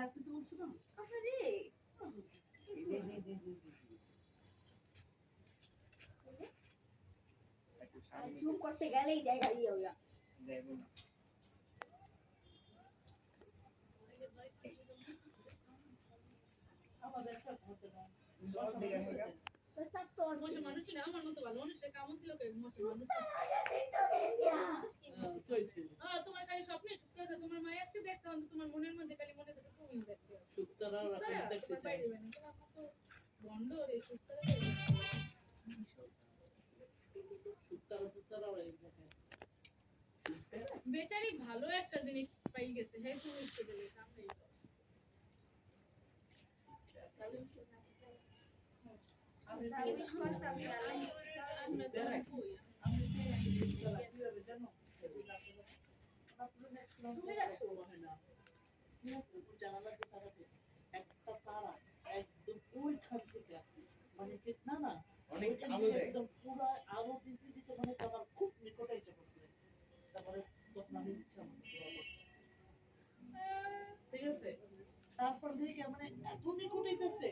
ডাকতে তো বলছো না আরে জুম করতে গেলেই জায়গা দিয়ে ওয়া যাইবো না আমাদের সব হতে না সব দিকে হেগা তো সব তো মশা মানুষই না আমার মতো ভালো মানুষটা কামড় দিল কে মশা মানুষ চলছে তোমার খালি স্বপ্নে সুক্তা তোমার মায়ের আজকে দেখছে অন্ত তোমার মনের মধ্যে খালি মনে হচ্ছে তুমি দেখতে সুক্তারা রাখতে দেখতে চাই বন্ধ রে সুক্তারা সুক্তারা ওই দেখে বেচারি ভালো একটা জিনিস পাই গেছে হ্যাঁ তুমি উঠতে গেলে সামনে আমি জিনিস করতাম না আমরা তো কই কিভাবে জানো তুমি রাখো জানালাতে তারাতে একটা তারা একদম ওইখান থেকে মানে ঠিক না না অনেক আলো দেয় একদম পুরো আলো দিতে দিতে মানে আমার খুব নিকটে এসে পড়ছে তারপরে তখন আমি ইচ্ছা মতো ঠিক আছে তারপর দেখে মানে এত নিকটে গেছে